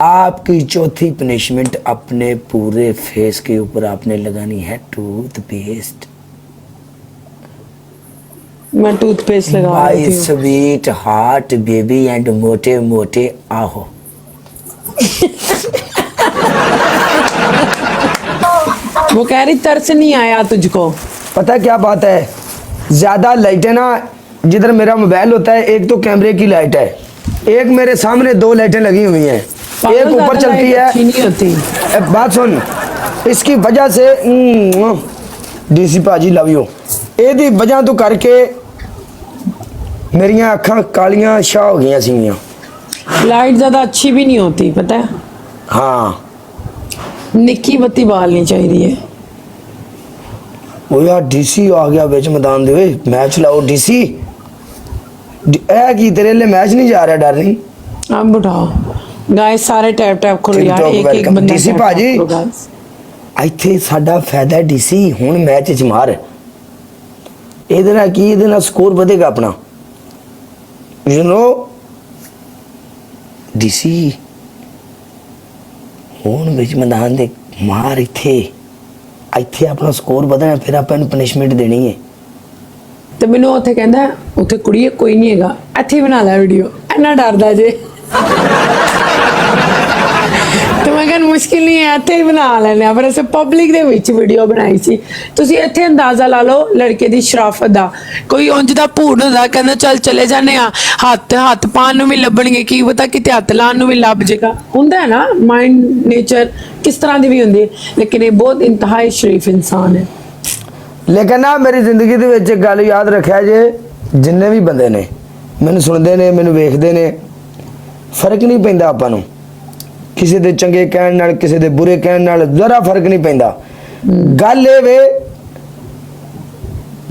आपकी चौथी पनिशमेंट, अपने पूरे फेस के ऊपर आपने लगानी है टूथपेस्ट। मैं टूथपेस्ट लगा माय रही हूँ। स्वीट हार्ट बेबी एंड मोटे मोटे आहो। वो कह रही तरस नहीं आया तुझको। पता क्या बात है, ज्यादा लाइटें ना, जिधर मेरा मोबाइल होता है एक तो कैमरे की लाइट है, एक मेरे सामने दो लाइटें लगी हुई हैं, एक ऊपर चलती है। अच्छी नहीं होती। बात सुन, इसकी वजह से डीसी भाजी लव यू, ਇਹਦੀ वजह तो करके मेरिया अखां कालियां शाह हो गई सीगियां। लाइट ज्यादा अच्छी भी नहीं होती पता है। हाँ निक्की बत्ती बालनी चाहिए। वो यार डीसी आ गया बिच मैदान दे, मैच लाओ डीसी। की तेरे लिए मैच नहीं जा रहा, डर नहीं। अब उठाओ गाइस, सारे टैप टैप करो यार, एक एक बंदा डीसी भाजी ਇੱਥੇ ਸਾਡਾ ਫਾਇਦਾ ਡੀਸੀ ਹੁਣ ਮੈਚ ਚ ਮਾਰ, ਇਹਦੇ ਨਾਲ ਕੀ, ਇਹਦੇ ਨਾਲ ਸਕੋਰ ਵਧੇਗਾ ਆਪਣਾ, ਯੂ نو ਡੀਸੀ ਹੁਣ ਵਿੱਚ ਮੈਦਾਨ ਦੇ ਮਾਰ, ਇੱਥੇ ਇੱਥੇ ਆਪਣਾ ਸਕੋਰ ਵਧਣਾ, ਫਿਰ ਆਪਾਂ ਇਹਨੂੰ ਪਨਿਸ਼ਮੈਂਟ ਦੇਣੀ ਹੈ। ਤੇ ਮੈਨੂੰ ਉੱਥੇ ਕਹਿੰਦਾ ਉੱਥੇ ਕੁੜੀ ਕੋਈ ਨਹੀਂ ਹੈਗਾ, ਇੱਥੇ ਬਣਾ ਲੈ ਵੀਡੀਓ, ਇੰਨਾ ਡਰਦਾ ਜੇ। ਤੇ ਮੈਂ ਕਹਿੰਦਾ ਮੁਸ਼ਕਿਲ ਨਹੀਂ ਹੈ, ਇੱਥੇ ਹੀ ਬਣਾ ਲੈਣੇ ਆ। ਪਰ ਅਸੀਂ ਪਬਲਿਕ ਦੇ ਵਿੱਚ ਵੀਡੀਓ ਬਣਾਈ ਸੀ। ਤੁਸੀਂ ਇੱਥੇ ਅੰਦਾਜ਼ਾ ਲਾ ਲਓ ਲੜਕੇ ਦੀ ਸ਼ਰਾਫਤ ਦਾ। ਕੋਈ ਉਂਝ ਦਾ ਭੂੜ ਹੁੰਦਾ, ਕਹਿੰਦਾ ਚੱਲ ਚਲੇ ਜਾਂਦੇ ਆ, ਹੱਥ ਪਾਉਣ ਨੂੰ ਵੀ ਲੱਭਣਗੇ, ਕੀ ਪਤਾ ਕਿਤੇ ਹੱਥ ਲਾਉਣ ਨੂੰ ਵੀ ਲੱਭ ਜਾਏਗਾ। ਹੁੰਦਾ ਹੈ ਨਾ, ਮਾइंड नेचर किस तरह ਦੀ ਵੀ ਹੁੰਦੀ ਹੈ, ਲੇਕਿਨ ਇਹ ਬਹੁਤ ਇੰਤਹਾਈ ਸ਼ਰੀਫ ਇਨਸਾਨ ਹੈ। ਲੇਕਿਨ ਨਾ ਮੇਰੀ ਜ਼ਿੰਦਗੀ ਦੇ ਵਿੱਚ ਇੱਕ ਗੱਲ ਯਾਦ ਰੱਖਿਆ ਜੇ, ਜਿੰਨੇ ਵੀ ਬੰਦੇ ਨੇ ਮੈਨੂੰ ਸੁਣਦੇ ਨੇ, ਮੈਨੂੰ ਵੇਖਦੇ ਨੇ, ਫਰਕ ਨਹੀਂ ਪੈਂਦਾ ਆਪਾਂ ਨੂੰ, ਕਿਸੇ ਦੇ ਚੰਗੇ ਕਹਿਣ ਨਾਲ, ਕਿਸੇ ਦੇ ਬੁਰੇ ਕਹਿਣ ਨਾਲ ਜ਼ਰਾ ਫਰਕ ਨਹੀਂ ਪੈਂਦਾ। ਗੱਲ ਇਹ ਵੇ,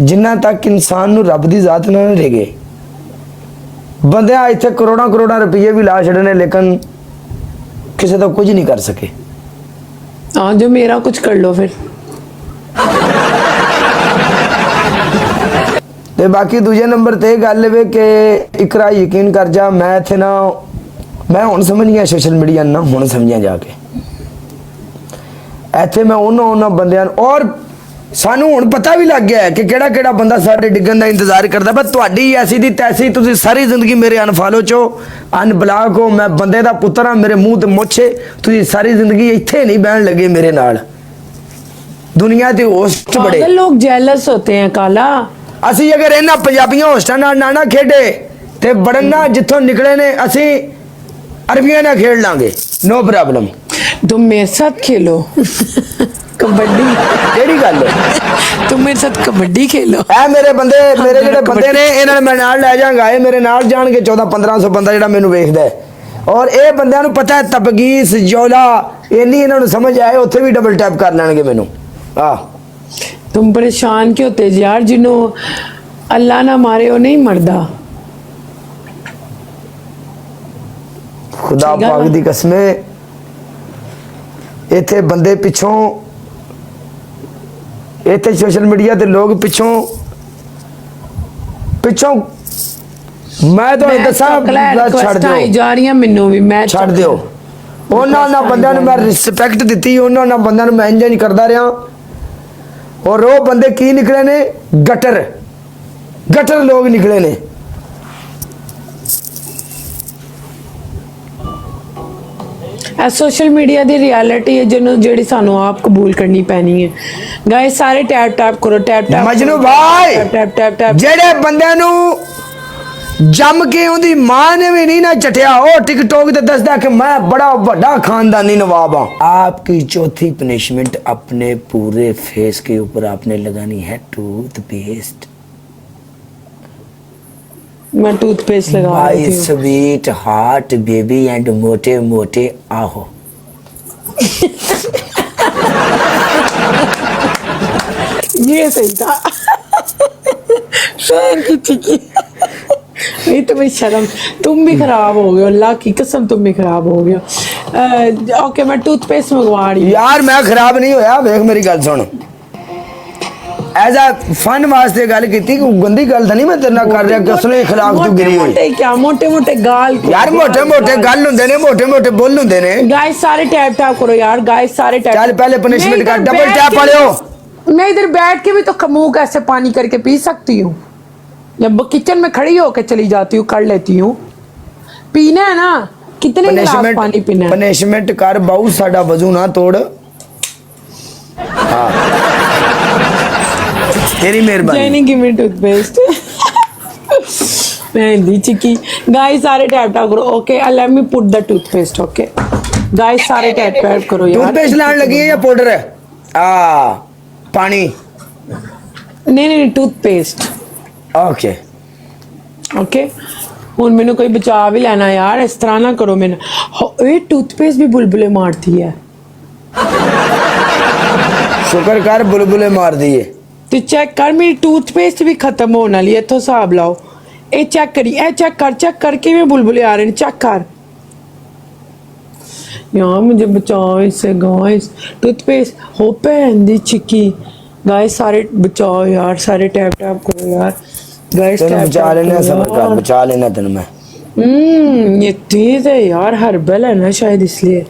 ਜਿੰਨਾ ਤੱਕ ਇਨਸਾਨ ਨੂੰ ਰੱਬ ਦੀ ਜ਼ਾਤ ਨਾ ਲੱਗੇ, ਬੰਦਿਆਂ ਇੱਥੇ ਕਰੋੜਾਂ ਕਰੋੜਾਂ ਰੁਪਏ ਵੀ ਲਾ ਛੱਡਣੇ, ਲੇਕਿਨ ਕਿਸੇ ਦਾ ਕੁਝ ਨਹੀਂ ਕਰ ਸਕੇ। ਹਾਂ, ਜੋ ਮੇਰਾ ਕੁਝ ਕਰ ਲੋ ਫਿਰ। ਤੇ ਬਾਕੀ ਦੂਜੇ ਨੰਬਰ ਤੇ ਗੱਲ ਵੇ ਕਿ ਇਕਰਾ ਯਕੀਨ ਕਰ ਜਾ, ਮੈਂ ਇੱਥੇ ਨਾ, मैं हुण समझ गया सोशल मीडिया ना, हुण समझिया जाके इत्थे मैं उन्होंने बंदियां, और सानू हुण पता भी लग गया है कि केड़ा केड़ा बंदा साडे डिग्गन दा इंतजार करदा। पर तुहाडी ऐसी दी तैसी, तुसीं सारी जिंदगी मेरे अनफॉलो चो अनब्लॉक हो, मैं बंदे दा पुत्तर हां, मेरे मूँह ते मुੱਛ, तुसीं सारी जिंदगी इत्थे नहीं बहन लगे मेरे नाल। दुनिया दे होस्ट बड़े लोग जेलस होते हैं काला। असीं अगर इन्हां पंजाबियां होस्टां नाल ना खेडे ते बड़न ना, जिथों निकले ने असीं अरबिया ना खेल लांगे, नो प्रॉब्लम। तुम मेरे साथ खेलो कबड्डी। केड़ी गल है, तुम मेरे साथ कबड्डी खेलो। ऐ मेरे बंदे, मेरे जेडे बंदे ने, इन्हां मैं नाल ले जांगा, ए मेरे नाल जाणगे 1400-1500 बंदा जेड़ा मैनू वेखदा है। और ए बंदियां नू पता है तबगीस जोला इन्नी इन्हां नू समझ आए, उत्थे भी डबल टैप कर लैणगे मैनू। तुम परेशान क्यों होते यार, जिन्हों अल्लाह ना मारे वो नहीं मरदा। खुदा पाक दी कसम, इत्थे बंदे पिछों, इत्थे सोशल मीडिया ते लोग पिछों मैं तो दसा छड़ दो जा रही मैनू भी, मैं छड़ दियो। उन्होंने बंदे मैं रिस्पैक्ट दी, उन्होंने बंदे मैं इंज करता रहा, और वो बंदे की निकले ने, गटर लोग निकले ने। सोशल मीडिया दी रियलिटी है जिन्होंने जेड़ी सानू आप कबूल करनी पैनी है। गाइस सारे टैप टैप करो, टैप टैप मजनू भाई, टैप टैप टैप। जेड़े बंदे नू जम के उनदी मां ने भी नहीं ना चटिया, ओ टिकटॉक ते दसदा कि मैं बड़ा बड़ा खानदानी नवाब हां। आपकी चौथी पनिशमेंट, अपने पूरे फेस के ऊपर आपने लगानी है टूथपेस्ट। मैं टूथपेस्ट लगा रही हूँ। स्वीट हार्ट बेबी एंड मोटे मोटे आहो। ये सही था। नहीं तुम्हें शर्म, तुम भी खराब हो गए, अल्लाह की कसम तुम भी खराब हो गए। ओके मैं टूथपेस्ट मंगवा रही हूँ। यार मैं खराब नहीं होया, देख मेरी गल सुन, एज अ फन वास्ते गल की गंदी गल तो नहीं मैं तेरे नाल कर रहा कि उसने खिलाफ तू गिरी हुई मोटे क्या मोटे गाल को यार मोटे मोटे गल हुंदे ने मोटे मोटे बोल हुंदे ने गाइस सारे टैप टैप करो यार गाइस सारे टैप चल पहले पनिशमेंट कर डबल टैप पड़ो मैं इधर बैठ के भी तो मुंह कैसे पानी करके पी सकती हूँ जब किचन में खड़ी होके चली जाती हूँ कर लेती हूँ पीना है ना कितने गिलास पानी पीना है पनिशमेंट कर बाऊ साडा वजू ना तोड़ हाँ तेरी मेहरबानी Jenny give me toothpaste मैं दी चिकी गाइस सारे टैप टैप करो okay let me put the toothpaste okay guys सारे टैप टैप करो यार टूथपेस्ट लाने लगी है या पाउडर है पानी नहीं टूथपेस्ट ओके ओके ਹੁਣ ਮੈਨੂੰ ਕੋਈ ਬਚਾ ਵੀ ਲੈਣਾ यार इस तरह ना करो मैंने ये टूथपेस्ट भी बुलबुले मारती है शुक्र कर बुलबुले मार दिए तो चेक कर मेरी टूथपेस्ट भी खत्म होने वाली है तो हिसाब लाओ ये चेक करी ए चेक करके मैं बुलबुले आ रहे हैं चेक कर यार मुझे बचाओ इससे गाइस टूथपेस्ट हो पहन दी चिक्की गाइस सारे बचाओ यार सारे टैप टैप करो यार गाइस तेन बचा लेना सबर कर बचा लेना तेन मैं ये तेज है यार हर्बल है ना शायद इसलिए